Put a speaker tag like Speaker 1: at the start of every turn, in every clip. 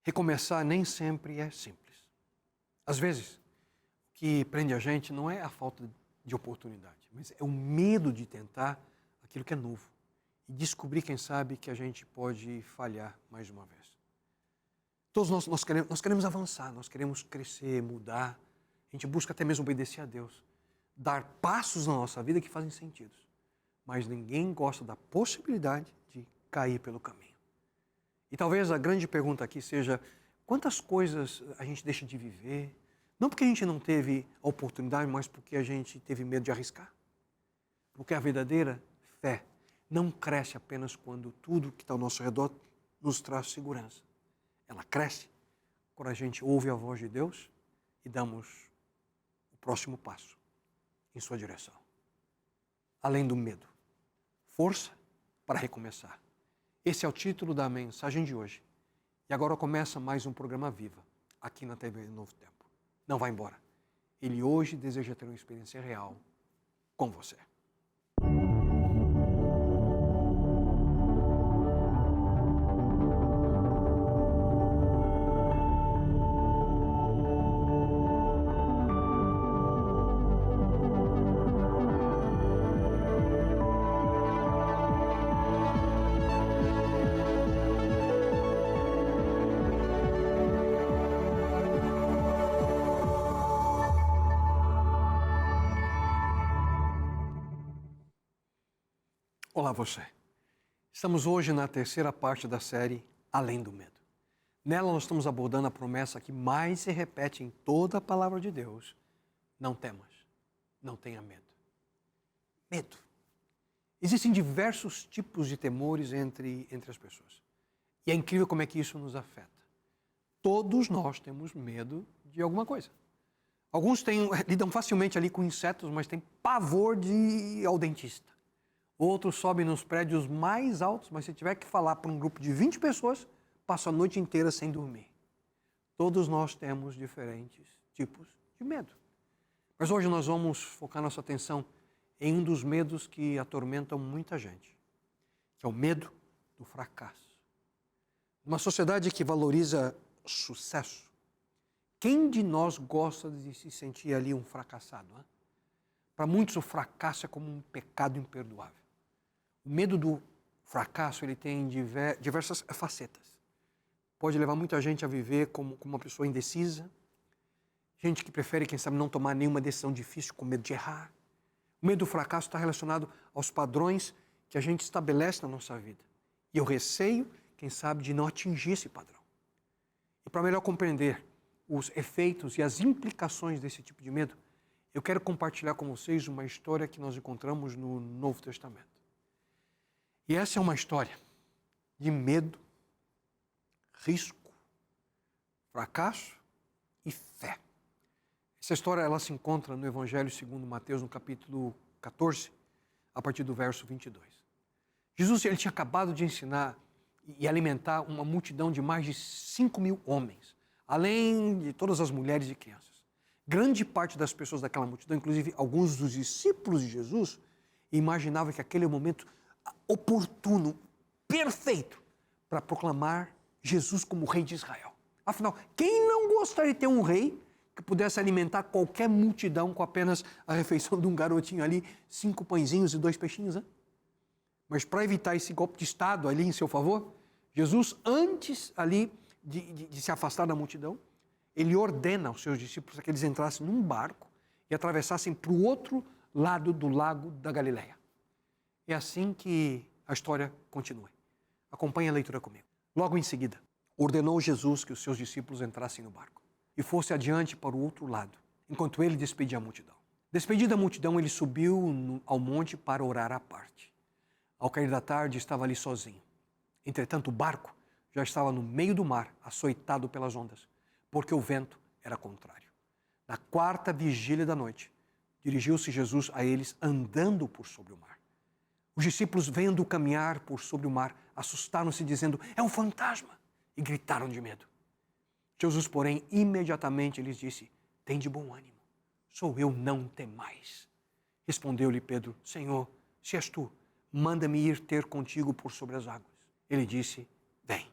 Speaker 1: Recomeçar nem sempre é simples. Às vezes, o que prende a gente não é a falta de oportunidade, mas é o medo de tentar aquilo que é novo e descobrir, quem sabe, que a gente pode falhar mais uma vez. Todos nós queremos avançar, nós queremos crescer, mudar. A gente busca até mesmo obedecer a Deus, dar passos na nossa vida que fazem sentido. Mas ninguém gosta da possibilidade de cair pelo caminho. E talvez a grande pergunta aqui seja: quantas coisas a gente deixa de viver? Não porque a gente não teve a oportunidade, mas porque a gente teve medo de arriscar. Porque a verdadeira fé não cresce apenas quando tudo que está ao nosso redor nos traz segurança. Ela cresce quando a gente ouve a voz de Deus e damos o próximo passo em sua direção. Além do medo, força para recomeçar. Esse é o título da mensagem de hoje. E agora começa mais um programa Viva, aqui na TV Novo Tempo. Não vá embora. Ele hoje deseja ter uma experiência real com você. Olá você. Estamos hoje na terceira parte da série Além do Medo. Nela nós estamos abordando a promessa que mais se repete em toda a palavra de Deus. Não temas, não tenha medo. Medo. Existem diversos tipos de temores entre as pessoas. E é incrível como é que isso nos afeta. Todos nós temos medo de alguma coisa. Alguns lidam facilmente ali com insetos, mas têm pavor de ir ao dentista. Outros sobem nos prédios mais altos, mas se tiver que falar para um grupo de 20 pessoas, passa a noite inteira sem dormir. Todos nós temos diferentes tipos de medo. Mas hoje nós vamos focar nossa atenção em um dos medos que atormentam muita gente, que é o medo do fracasso. Uma sociedade que valoriza sucesso. Quem de nós gosta de se sentir ali um fracassado? Hein? Para muitos o fracasso é como um pecado imperdoável. O medo do fracasso ele tem diversas facetas. Pode levar muita gente a viver como uma pessoa indecisa, gente que prefere, quem sabe, não tomar nenhuma decisão difícil com medo de errar. O medo do fracasso está relacionado aos padrões que a gente estabelece na nossa vida. E o receio, quem sabe, de não atingir esse padrão. E para melhor compreender os efeitos e as implicações desse tipo de medo, eu quero compartilhar com vocês uma história que nós encontramos no Novo Testamento. E essa é uma história de medo, risco, fracasso e fé. Essa história ela se encontra no Evangelho segundo Mateus, no capítulo 14, a partir do verso 22. Jesus ele tinha acabado de ensinar e alimentar uma multidão de mais de 5.000 homens, além de todas as mulheres e crianças. Grande parte das pessoas daquela multidão, inclusive alguns dos discípulos de Jesus, imaginavam que aquele é o momento oportuno, perfeito, para proclamar Jesus como rei de Israel. Afinal, quem não gostaria de ter um rei que pudesse alimentar qualquer multidão com apenas a refeição de um garotinho ali, 5 pãezinhos e 2 peixinhos, hein? Mas para evitar esse golpe de Estado ali em seu favor, Jesus, antes ali de se afastar da multidão, ele ordena aos seus discípulos que eles entrassem num barco e atravessassem para o outro lado do lago da Galileia. É assim que a história continua. Acompanhe a leitura comigo. Logo em seguida, ordenou Jesus que os seus discípulos entrassem no barco e fosse adiante para o outro lado, enquanto ele despedia a multidão. Despedida a multidão, ele subiu ao monte para orar à parte. Ao cair da tarde, estava ali sozinho. Entretanto, o barco já estava no meio do mar, açoitado pelas ondas, porque o vento era contrário. Na 4ª vigília da noite, dirigiu-se Jesus a eles andando por sobre o mar. Os discípulos, vendo-o caminhar por sobre o mar, assustaram-se, dizendo: é um fantasma! E gritaram de medo. Jesus, porém, imediatamente lhes disse: tende bom ânimo, sou eu, não temais. Respondeu-lhe Pedro: Senhor, se és tu, manda-me ir ter contigo por sobre as águas. Ele disse: vem.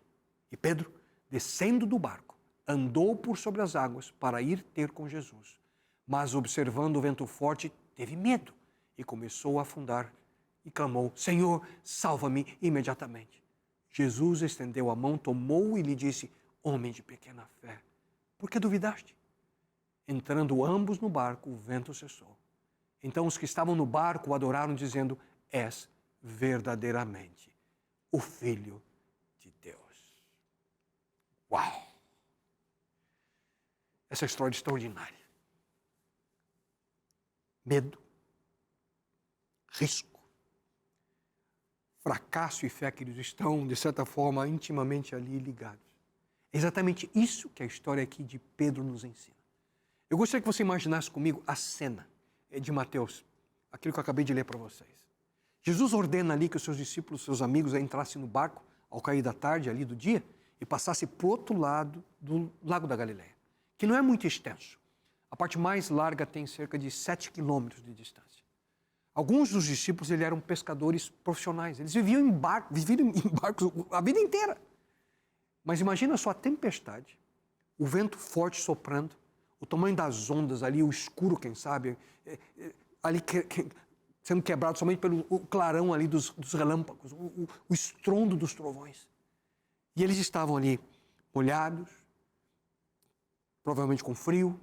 Speaker 1: E Pedro, descendo do barco, andou por sobre as águas para ir ter com Jesus. Mas, observando o vento forte, teve medo e começou a afundar e clamou: Senhor, salva-me imediatamente. Jesus estendeu a mão, tomou-o e lhe disse: Homem de pequena fé, por que duvidaste? Entrando ambos no barco, o vento cessou. Então os que estavam no barco o adoraram, dizendo: És verdadeiramente o Filho de Deus. Uau! Essa história é extraordinária. Medo, risco, fracasso e fé, queridos, estão, de certa forma, intimamente ali ligados. É exatamente isso que a história aqui de Pedro nos ensina. Eu gostaria que você imaginasse comigo a cena de Mateus, aquilo que eu acabei de ler para vocês. Jesus ordena ali que os seus discípulos, seus amigos, entrassem no barco ao cair da tarde, ali do dia, e passassem para o outro lado do Lago da Galileia, que não é muito extenso. A parte mais larga tem cerca de 7 quilômetros de distância. Alguns dos discípulos eram pescadores profissionais. Eles viviam em barcos a vida inteira. Mas imagina só a tempestade, o vento forte soprando, o tamanho das ondas ali, o escuro, quem sabe, ali sendo quebrado somente pelo clarão ali dos relâmpagos, o estrondo dos trovões. E eles estavam ali molhados, provavelmente com frio,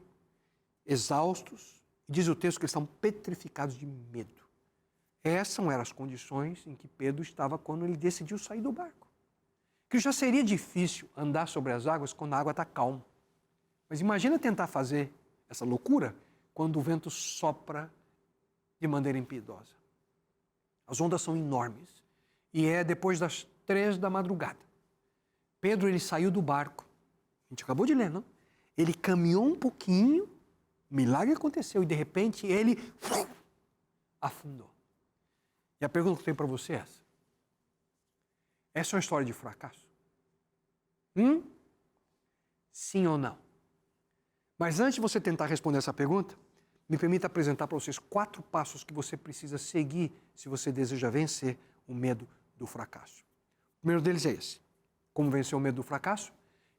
Speaker 1: exaustos, e diz o texto que eles estavam petrificados de medo. Essas eram as condições em que Pedro estava quando ele decidiu sair do barco. Que já seria difícil andar sobre as águas quando a água está calma. Mas imagina tentar fazer essa loucura quando o vento sopra de maneira impiedosa. As ondas são enormes e é depois das 3 da madrugada. Pedro, ele saiu do barco. A gente acabou de ler, não? Ele caminhou um pouquinho, milagre aconteceu e de repente ele afundou. E a pergunta que eu tenho para você é essa. Essa é uma história de fracasso? Sim ou não? Mas antes de você tentar responder essa pergunta, me permita apresentar para vocês 4 passos que você precisa seguir se você deseja vencer o medo do fracasso. O primeiro deles é esse. Como vencer o medo do fracasso?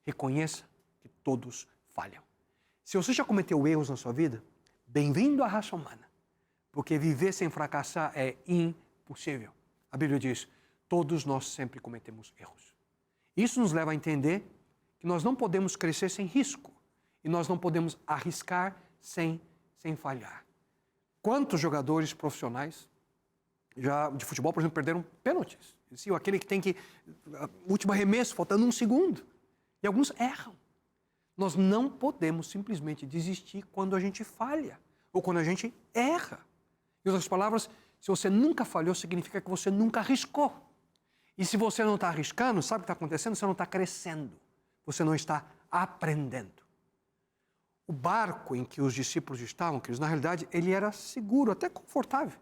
Speaker 1: Reconheça que todos falham. Se você já cometeu erros na sua vida, bem-vindo à raça humana, porque viver sem fracassar é impossível. A Bíblia diz: todos nós sempre cometemos erros. Isso nos leva a entender que nós não podemos crescer sem risco e nós não podemos arriscar sem falhar. Quantos jogadores profissionais já de futebol, por exemplo, perderam pênaltis? Aquele que tem que... último arremesso, faltando 1 segundo. E alguns erram. Nós não podemos simplesmente desistir quando a gente falha ou quando a gente erra. Em outras palavras, se você nunca falhou, significa que você nunca arriscou. E se você não está arriscando, sabe o que está acontecendo? Você não está crescendo. Você não está aprendendo. O barco em que os discípulos estavam, que na realidade ele era seguro, até confortável.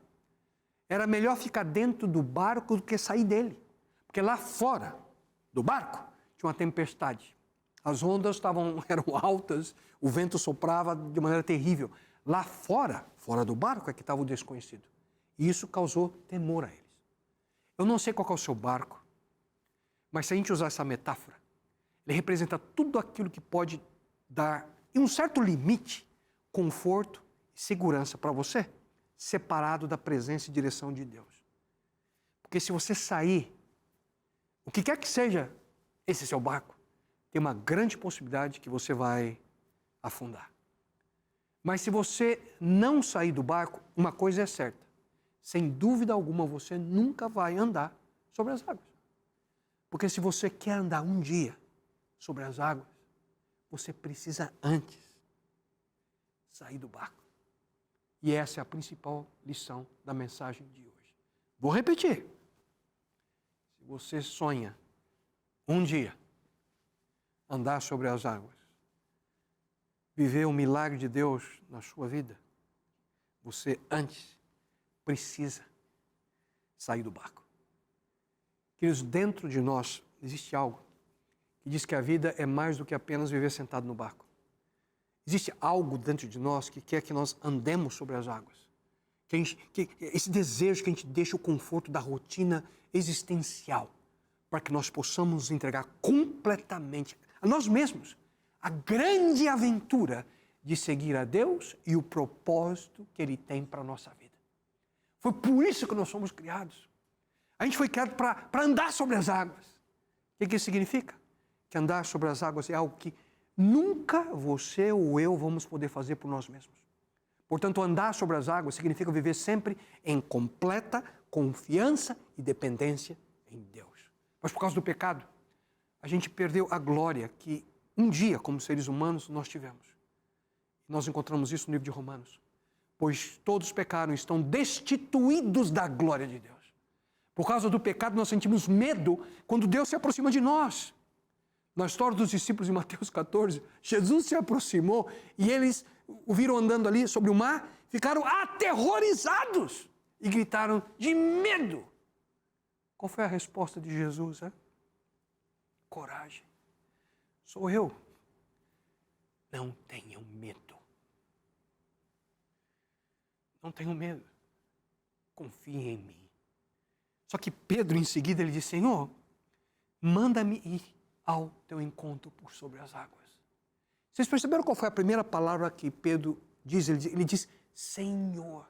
Speaker 1: Era melhor ficar dentro do barco do que sair dele. Porque lá fora do barco tinha uma tempestade. As ondas eram altas, o vento soprava de maneira terrível. Lá fora do barco é que estava o desconhecido. E isso causou temor a eles. Eu não sei qual é o seu barco, mas se a gente usar essa metáfora, ele representa tudo aquilo que pode dar, em um certo limite, conforto e segurança para você, separado da presença e direção de Deus. Porque se você sair, o que quer que seja esse seu barco, tem uma grande possibilidade que você vai afundar. Mas se você não sair do barco, uma coisa é certa. Sem dúvida alguma, você nunca vai andar sobre as águas. Porque se você quer andar um dia sobre as águas, você precisa antes sair do barco. E essa é a principal lição da mensagem de hoje. Vou repetir. Se você sonha um dia andar sobre as águas, viver o milagre de Deus na sua vida, você antes precisa sair do barco. Queridos, dentro de nós existe algo que diz que a vida é mais do que apenas viver sentado no barco. Existe algo dentro de nós que quer que nós andemos sobre as águas. Esse desejo que a gente deixe o conforto da rotina existencial para que nós possamos nos entregar completamente a nós mesmos, a grande aventura de seguir a Deus e o propósito que Ele tem para a nossa vida. Foi por isso que nós fomos criados. A gente foi criado para andar sobre as águas. O que isso significa? Que andar sobre as águas é algo que nunca você ou eu vamos poder fazer por nós mesmos. Portanto, andar sobre as águas significa viver sempre em completa confiança e dependência em Deus. Mas por causa do pecado, a gente perdeu a glória que um dia, como seres humanos, nós tivemos. Nós encontramos isso no livro de Romanos. Pois todos pecaram e estão destituídos da glória de Deus. Por causa do pecado, nós sentimos medo quando Deus se aproxima de nós. Na história dos discípulos em Mateus 14, Jesus se aproximou e eles o viram andando ali sobre o mar, ficaram aterrorizados e gritaram de medo. Qual foi a resposta de Jesus? Coragem. Sou eu. Não tenham medo. Não tenham medo. Confiem em mim. Só que Pedro, em seguida, ele disse, Senhor, manda-me ir ao teu encontro por sobre as águas. Vocês perceberam qual foi a primeira palavra que Pedro diz? Ele diz, Senhor.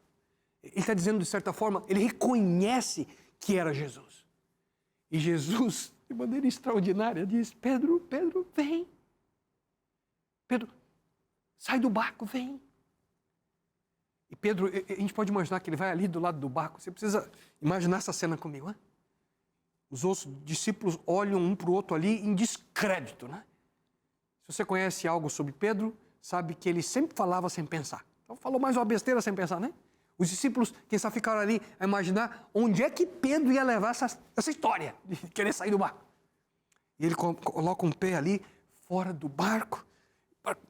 Speaker 1: Ele está dizendo, de certa forma, ele reconhece que era Jesus. E Jesus, de maneira extraordinária, diz, Pedro, vem. Pedro, sai do barco, vem. E Pedro, a gente pode imaginar que ele vai ali do lado do barco. Você precisa imaginar essa cena comigo, né? Os outros discípulos olham um para o outro ali em descrédito, né? Se você conhece algo sobre Pedro, sabe que ele sempre falava sem pensar. Então falou mais uma besteira sem pensar, né? Os discípulos, quem sabe, ficaram ali a imaginar onde é que Pedro ia levar essa história de querer sair do barco. E ele coloca um pé ali fora do barco,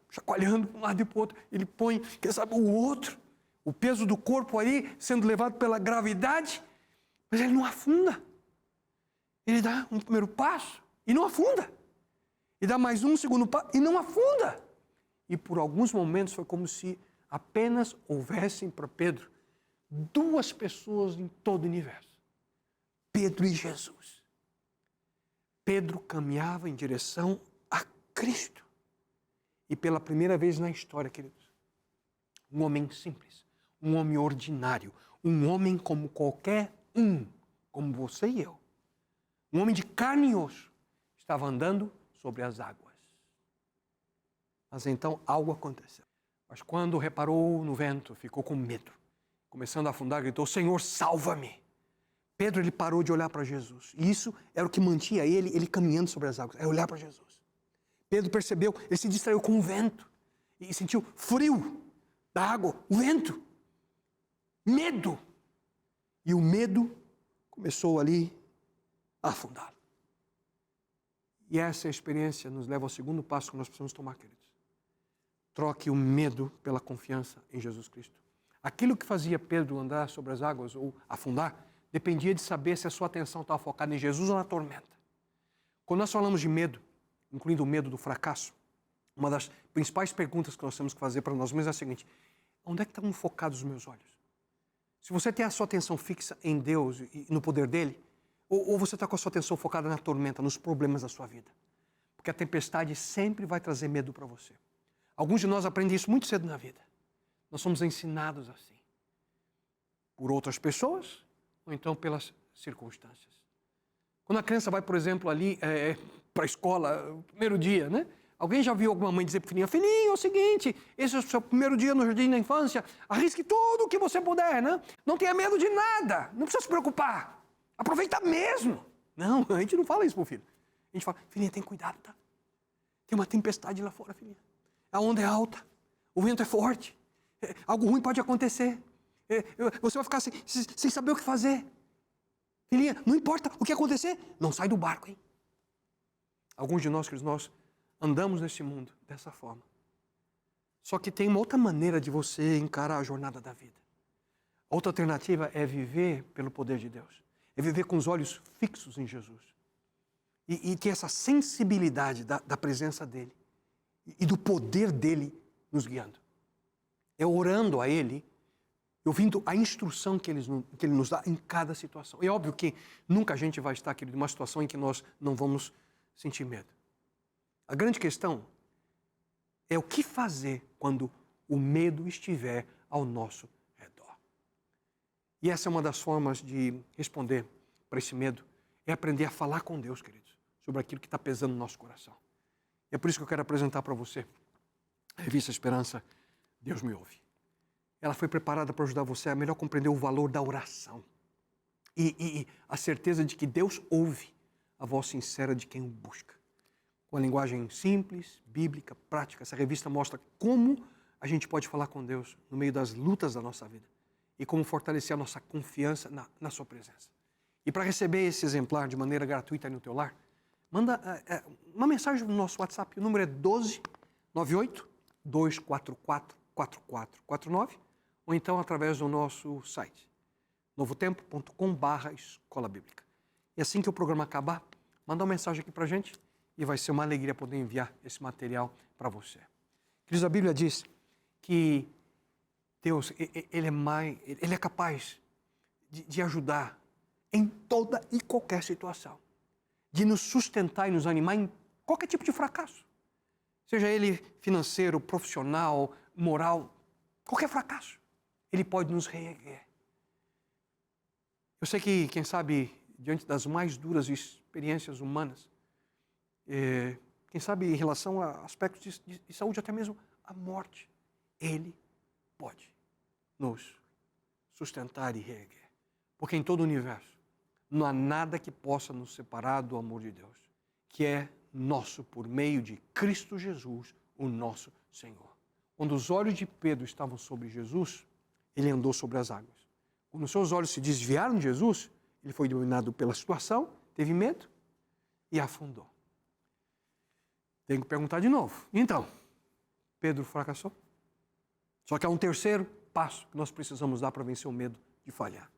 Speaker 1: chacoalhando para um lado e para o outro. Ele põe, quem sabe, o outro. O peso do corpo ali sendo levado pela gravidade, mas ele não afunda. Ele dá um primeiro passo e não afunda. E dá mais um segundo passo e não afunda. E por alguns momentos foi como se apenas houvessem para Pedro duas pessoas em todo o universo. Pedro e Jesus. Pedro caminhava em direção a Cristo. E pela primeira vez na história, queridos, um homem simples, um homem ordinário, um homem como qualquer um, como você e eu, um homem de carne e osso, estava andando sobre as águas. Mas então algo aconteceu. Mas quando reparou no vento, ficou com medo. Começando a afundar, gritou, Senhor, salva-me. Pedro, ele parou de olhar para Jesus. E isso era o que mantinha ele caminhando sobre as águas, era olhar para Jesus. Pedro percebeu, ele se distraiu com o vento. E sentiu frio da água, o vento. Medo. E o medo começou ali a afundá-lo. E essa experiência nos leva ao segundo passo que nós precisamos tomar, queridos. Troque o medo pela confiança em Jesus Cristo. Aquilo que fazia Pedro andar sobre as águas ou afundar, dependia de saber se a sua atenção estava focada em Jesus ou na tormenta. Quando nós falamos de medo, incluindo o medo do fracasso, uma das principais perguntas que nós temos que fazer para nós mesmos é a seguinte, onde é que estão focados os meus olhos? Se você tem a sua atenção fixa em Deus e no poder dele, ou você está com a sua atenção focada na tormenta, nos problemas da sua vida? Porque a tempestade sempre vai trazer medo para você. Alguns de nós aprendem isso muito cedo na vida. Nós somos ensinados assim. Por outras pessoas, ou então pelas circunstâncias. Quando a criança vai, por exemplo, ali para a escola, o primeiro dia, né? Alguém já viu alguma mãe dizer para o filhinho, filhinho, é o seguinte, esse é o seu primeiro dia no jardim da infância, arrisque tudo o que você puder, né? Não tenha medo de nada, não precisa se preocupar. Aproveita mesmo. Não, a gente não fala isso pro filho. A gente fala, filhinha, tem cuidado, tá? Tem uma tempestade lá fora, filhinha. A onda é alta, o vento é forte, algo ruim pode acontecer. Você vai ficar sem saber o que fazer. Filhinha, não importa o que acontecer, não sai do barco, hein? Alguns de nós, queridos, nós andamos nesse mundo dessa forma. Só que tem uma outra maneira de você encarar a jornada da vida. A outra alternativa é viver pelo poder de Deus. É viver com os olhos fixos em Jesus. E ter essa sensibilidade da presença dEle. E do poder dEle nos guiando. É orando a Ele, ouvindo a instrução que Ele nos dá em cada situação. É óbvio que nunca a gente vai estar, querido, numa situação em que nós não vamos sentir medo. A grande questão é o que fazer quando o medo estiver ao nosso redor. E essa é uma das formas de responder para esse medo, é aprender a falar com Deus, queridos, sobre aquilo que está pesando no nosso coração. E é por isso que eu quero apresentar para você a revista Esperança, Deus Me Ouve. Ela foi preparada para ajudar você a melhor compreender o valor da oração e a certeza de que Deus ouve a voz sincera de quem o busca. Com a linguagem simples, bíblica, prática, essa revista mostra como a gente pode falar com Deus no meio das lutas da nossa vida e como fortalecer a nossa confiança na sua presença. E para receber esse exemplar de maneira gratuita aí no teu lar, manda uma mensagem no nosso WhatsApp. O número é 1298-244-4449 ou então através do nosso site, novotempo.com/escola bíblica. E assim que o programa acabar, manda uma mensagem aqui para a gente e vai ser uma alegria poder enviar esse material para você. Queridos, a Bíblia diz que Deus, Ele é capaz de ajudar em toda e qualquer situação, de nos sustentar e nos animar em qualquer tipo de fracasso. Seja ele financeiro, profissional, moral, qualquer fracasso, Ele pode nos reerguer. Eu sei que, quem sabe, diante das mais duras experiências humanas, quem sabe em relação a aspectos de saúde, até mesmo a morte, Ele pode nos sustentar e reerguer. Porque em todo o universo não há nada que possa nos separar do amor de Deus, que é nosso por meio de Cristo Jesus, o nosso Senhor. Quando os olhos de Pedro estavam sobre Jesus, ele andou sobre as águas. Quando os seus olhos se desviaram de Jesus, ele foi dominado pela situação, teve medo e afundou. Tenho que perguntar de novo. Então, Pedro fracassou? Só que há um terceiro passo que nós precisamos dar para vencer o medo de falhar.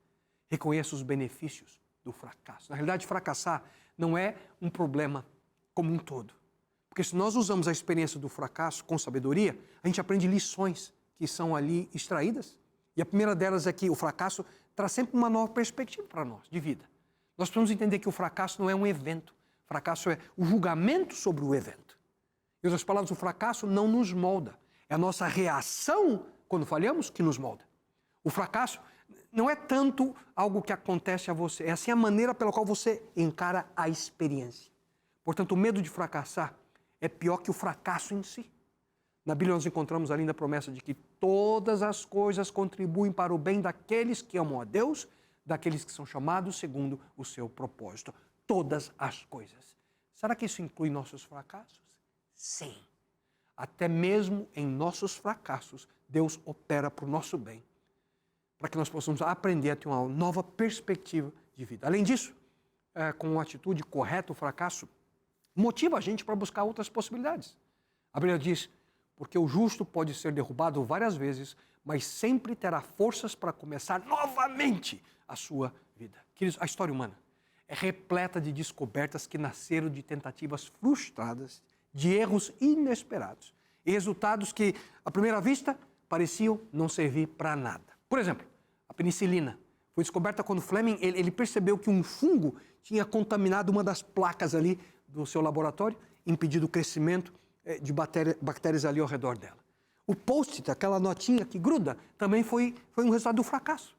Speaker 1: Reconheça os benefícios do fracasso. Na realidade, fracassar não é um problema como um todo. Porque se nós usamos a experiência do fracasso com sabedoria, a gente aprende lições que são ali extraídas. E a primeira delas é que o fracasso traz sempre uma nova perspectiva para nós, de vida. Nós precisamos entender que o fracasso não é um evento. O fracasso é o julgamento sobre o evento. Em outras palavras, o fracasso não nos molda. É a nossa reação quando falhamos que nos molda. O fracasso não é tanto algo que acontece a você, é assim a maneira pela qual você encara a experiência. Portanto, o medo de fracassar é pior que o fracasso em si. Na Bíblia nós encontramos a linda promessa de que todas as coisas contribuem para o bem daqueles que amam a Deus, daqueles que são chamados segundo o seu propósito. Todas as coisas. Será que isso inclui nossos fracassos? Sim. Até mesmo em nossos fracassos, Deus opera para o nosso bem, para que nós possamos aprender a ter uma nova perspectiva de vida. Além disso, com uma atitude correta, o fracasso motiva a gente para buscar outras possibilidades. A Bíblia diz, porque o justo pode ser derrubado várias vezes, mas sempre terá forças para começar novamente a sua vida. Queridos, a história humana é repleta de descobertas que nasceram de tentativas frustradas, de erros inesperados e resultados que, à primeira vista, pareciam não servir para nada. Por exemplo, a penicilina foi descoberta quando Fleming ele percebeu que um fungo tinha contaminado uma das placas ali do seu laboratório, impedindo o crescimento de bactérias ali ao redor dela. O post-it, aquela notinha que gruda, também foi um resultado do fracasso.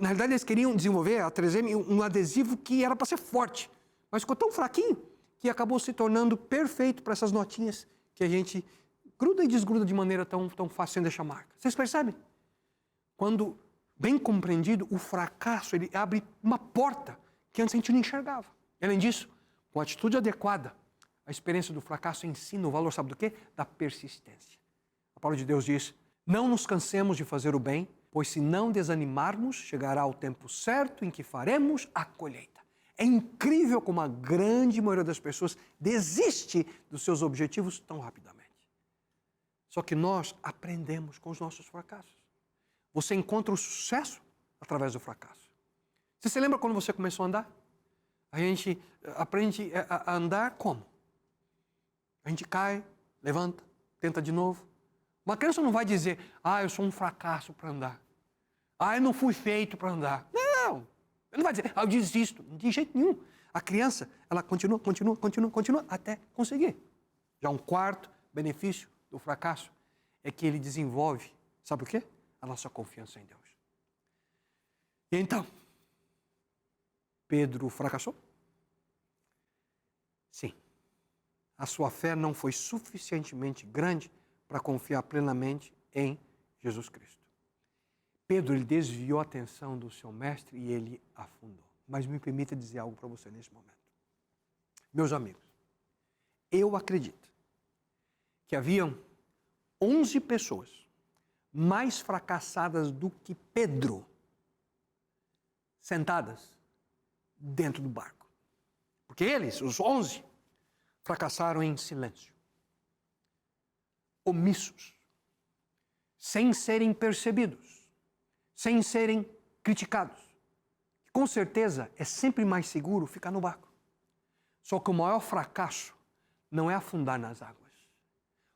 Speaker 1: Na realidade, eles queriam desenvolver, a 3M, um adesivo que era para ser forte, mas ficou tão fraquinho que acabou se tornando perfeito para essas notinhas que a gente gruda e desgruda de maneira tão fácil sem deixar marca. Vocês percebem? Quando bem compreendido, o fracasso ele abre uma porta que antes a gente não enxergava. E, além disso, com a atitude adequada, a experiência do fracasso ensina o valor, sabe do quê? Da persistência. A palavra de Deus diz, não nos cansemos de fazer o bem, pois se não desanimarmos, chegará o tempo certo em que faremos a colheita. É incrível como a grande maioria das pessoas desiste dos seus objetivos tão rapidamente. Só que nós aprendemos com os nossos fracassos. Você encontra o sucesso através do fracasso. Você se lembra quando você começou a andar? A gente aprende a andar como? A gente cai, levanta, tenta de novo. Uma criança não vai dizer, eu sou um fracasso para andar. Eu não fui feito para andar. Não! Ele não vai dizer, eu desisto. De jeito nenhum. A criança, ela continua até conseguir. Já um quarto benefício do fracasso é que ele desenvolve, sabe o quê? A nossa confiança em Deus. E então, Pedro fracassou? Sim. A sua fé não foi suficientemente grande para confiar plenamente em Jesus Cristo. Pedro ele desviou a atenção do seu mestre e ele afundou. Mas me permita dizer algo para você nesse momento. Meus amigos, eu acredito que haviam 11 pessoas mais fracassadas do que Pedro sentadas dentro do barco. Porque eles, os 11, fracassaram em silêncio, omissos, sem serem percebidos, sem serem criticados. Com certeza, é sempre mais seguro ficar no barco. Só que o maior fracasso não é afundar nas águas.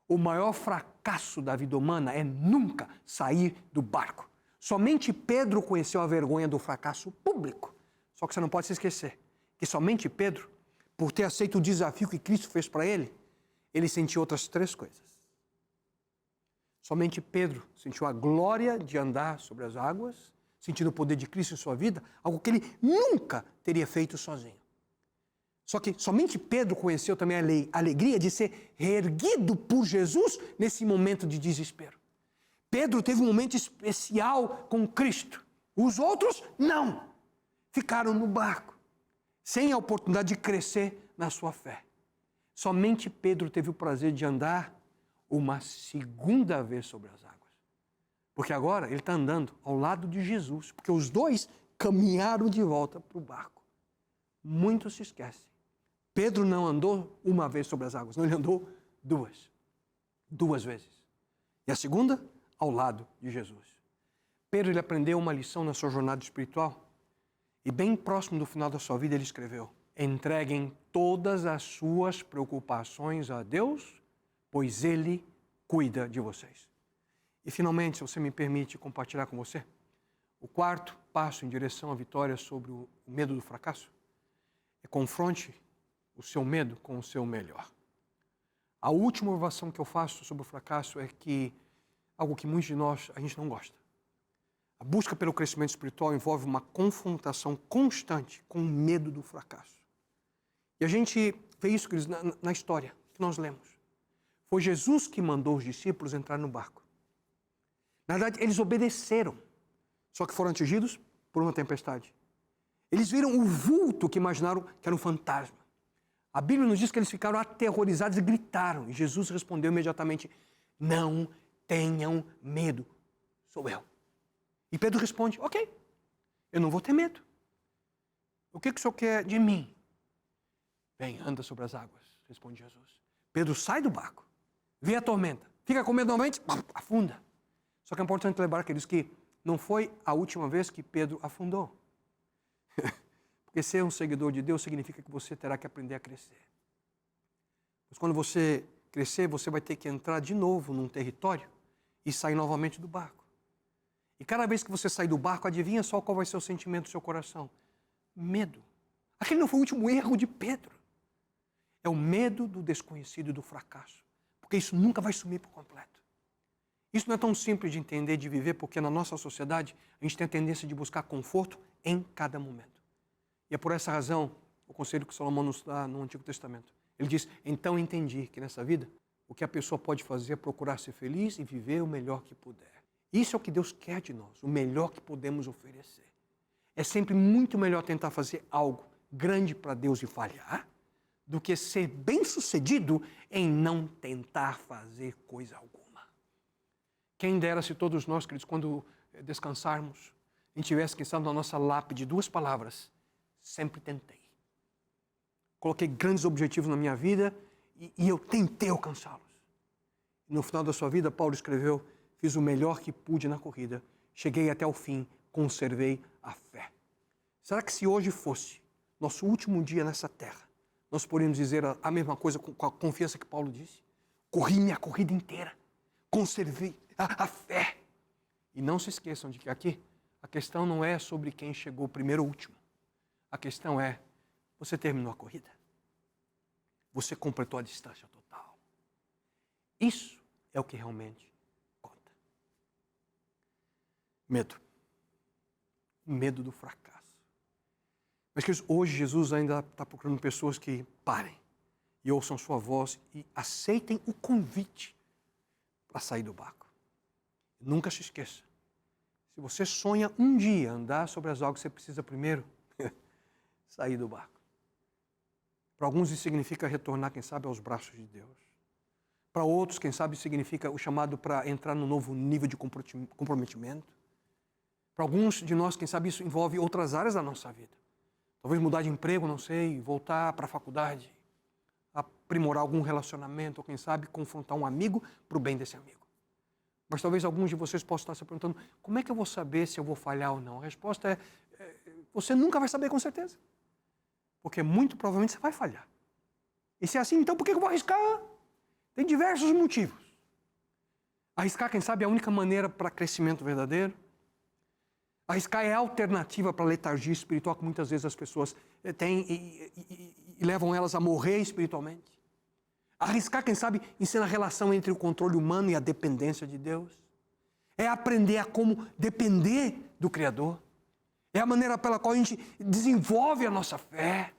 Speaker 1: O maior fracasso da vida humana é nunca sair do barco. Somente Pedro conheceu a vergonha do fracasso público. Só que você não pode se esquecer que somente Pedro, por ter aceito o desafio que Cristo fez para ele sentiu outras 3 coisas. Somente Pedro sentiu a glória de andar sobre as águas, sentindo o poder de Cristo em sua vida, algo que ele nunca teria feito sozinho. Só que somente Pedro conheceu também a alegria de ser reerguido por Jesus nesse momento de desespero. Pedro teve um momento especial com Cristo. Os outros, não. Ficaram no barco, sem a oportunidade de crescer na sua fé. Somente Pedro teve o prazer de andar uma segunda vez sobre as águas. Porque agora ele está andando ao lado de Jesus, porque os dois caminharam de volta para o barco. Muitos se esquecem. Pedro não andou uma vez sobre as águas, não, ele andou 2. 2 vezes. E a segunda, ao lado de Jesus. Pedro ele aprendeu uma lição na sua jornada espiritual e bem próximo do final da sua vida ele escreveu: entreguem todas as suas preocupações a Deus, pois Ele cuida de vocês. E finalmente, se você me permite compartilhar com você, o 4º passo em direção à vitória sobre o medo do fracasso é confronte o seu medo com o seu melhor. A última observação que eu faço sobre o fracasso é que algo que muitos de nós a gente não gosta. A busca pelo crescimento espiritual envolve uma confrontação constante com o medo do fracasso. E a gente vê isso na história que nós lemos. Foi Jesus que mandou os discípulos entrar no barco. Na verdade, eles obedeceram, só que foram atingidos por uma tempestade. Eles viram o vulto que imaginaram que era um fantasma. A Bíblia nos diz que eles ficaram aterrorizados e gritaram. E Jesus respondeu imediatamente: não tenham medo, sou eu. E Pedro responde: ok, eu não vou ter medo. O que o senhor quer de mim? Vem, anda sobre as águas, responde Jesus. Pedro sai do barco, vê a tormenta, fica com medo novamente, afunda. Só que é importante lembrar, queridos, que não foi a última vez que Pedro afundou. Porque ser um seguidor de Deus significa que você terá que aprender a crescer. Mas quando você crescer, você vai ter que entrar de novo num território e sair novamente do barco. E cada vez que você sair do barco, adivinha só qual vai ser o sentimento do seu coração? Medo. Aquele não foi o último erro de Pedro. É o medo do desconhecido e do fracasso. Porque isso nunca vai sumir por completo. Isso não é tão simples de entender, de viver, porque na nossa sociedade a gente tem a tendência de buscar conforto em cada momento. E é por essa razão o conselho que Salomão nos dá no Antigo Testamento. Ele diz: então entendi que nessa vida o que a pessoa pode fazer é procurar ser feliz e viver o melhor que puder. Isso é o que Deus quer de nós, o melhor que podemos oferecer. É sempre muito melhor tentar fazer algo grande para Deus e falhar do que ser bem-sucedido em não tentar fazer coisa alguma. Quem dera se todos nós, queridos, quando descansarmos, a gente tivesse pensado na nossa lápide 2 palavras: sempre tentei. Coloquei grandes objetivos na minha vida e eu tentei alcançá-los. No final da sua vida, Paulo escreveu: fiz o melhor que pude na corrida, cheguei até o fim, conservei a fé. Será que se hoje fosse nosso último dia nessa terra, nós poderíamos dizer a mesma coisa com a confiança que Paulo disse? Corri minha corrida inteira, conservei a fé. E não se esqueçam de que aqui a questão não é sobre quem chegou primeiro ou último. A questão é: você terminou a corrida? Você completou a distância total? Isso é o que realmente conta. Medo. Medo do fracasso. Mas, queridos, hoje Jesus ainda está procurando pessoas que parem e ouçam sua voz e aceitem o convite para sair do barco. Nunca se esqueça. Se você sonha um dia andar sobre as águas, você precisa primeiro sair do barco. Para alguns isso significa retornar, quem sabe, aos braços de Deus. Para outros, quem sabe, significa o chamado para entrar num novo nível de comprometimento. Para alguns de nós, quem sabe, isso envolve outras áreas da nossa vida. Talvez mudar de emprego, não sei, voltar para a faculdade, aprimorar algum relacionamento, ou quem sabe, confrontar um amigo para o bem desse amigo. Mas talvez alguns de vocês possam estar se perguntando, como é que eu vou saber se eu vou falhar ou não? A resposta é você nunca vai saber com certeza. Porque muito provavelmente você vai falhar. E se é assim, então por que eu vou arriscar? Tem diversos motivos. Arriscar, quem sabe, é a única maneira para crescimento verdadeiro. Arriscar é a alternativa para a letargia espiritual que muitas vezes as pessoas têm e levam elas a morrer espiritualmente. Arriscar, quem sabe, ensina a relação entre o controle humano e a dependência de Deus. É aprender a como depender do Criador. É a maneira pela qual a gente desenvolve a nossa fé.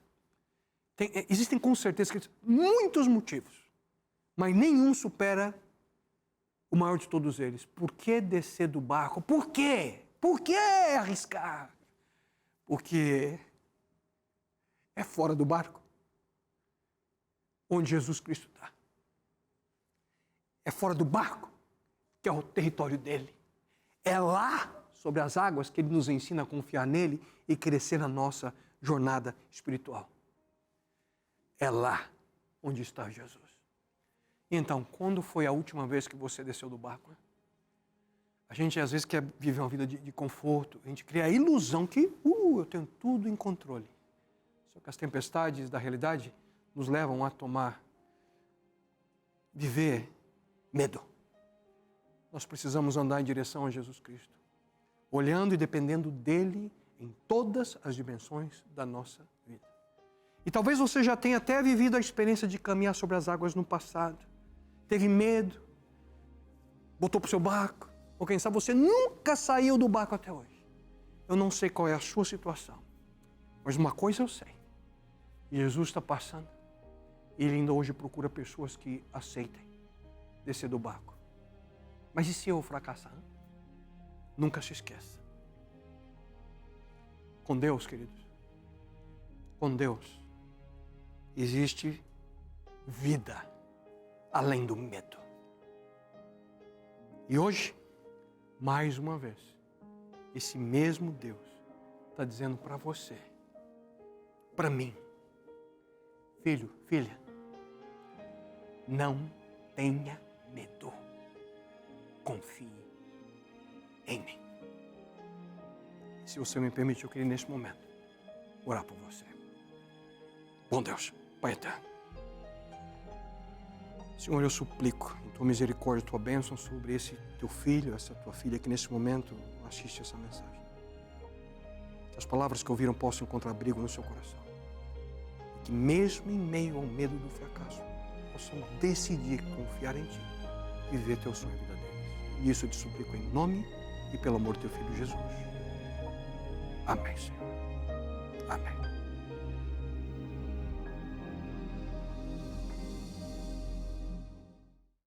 Speaker 1: Existem com certeza muitos motivos, mas nenhum supera o maior de todos eles. Por que descer do barco? Por quê? Por que arriscar? Porque é fora do barco onde Jesus Cristo está. É fora do barco que é o território dele. É lá, sobre as águas, que ele nos ensina a confiar nele e crescer na nossa jornada espiritual. É lá onde está Jesus. Então, quando foi a última vez que você desceu do barco? A gente às vezes quer viver uma vida de conforto, a gente cria a ilusão que eu tenho tudo em controle. Só que as tempestades da realidade nos levam a viver medo. Nós precisamos andar em direção a Jesus Cristo, olhando e dependendo dele em todas as dimensões da nossa vida. E talvez você já tenha até vivido a experiência de caminhar sobre as águas no passado. Teve medo, botou para o seu barco, ou quem sabe você nunca saiu do barco até hoje. Eu não sei qual é a sua situação, mas uma coisa eu sei. Jesus está passando e ele ainda hoje procura pessoas que aceitem descer do barco. Mas e se eu fracassar? Nunca se esqueça. Com Deus, queridos, com Deus existe vida além do medo. E hoje, mais uma vez, esse mesmo Deus está dizendo para você, para mim, filho, filha, não tenha medo. Confie em mim. Se você me permite, eu queria neste momento orar por você. Bom Deus, Pai eterno, Senhor, eu suplico em tua misericórdia, tua bênção sobre esse teu filho, essa tua filha que nesse momento assiste essa mensagem. Que as palavras que ouviram possam encontrar abrigo no seu coração. E que mesmo em meio ao medo do fracasso, possam decidir confiar em ti e viver teu sonho e vida deles. E isso eu te suplico em nome e pelo amor do teu filho Jesus. Amém, Senhor. Amém.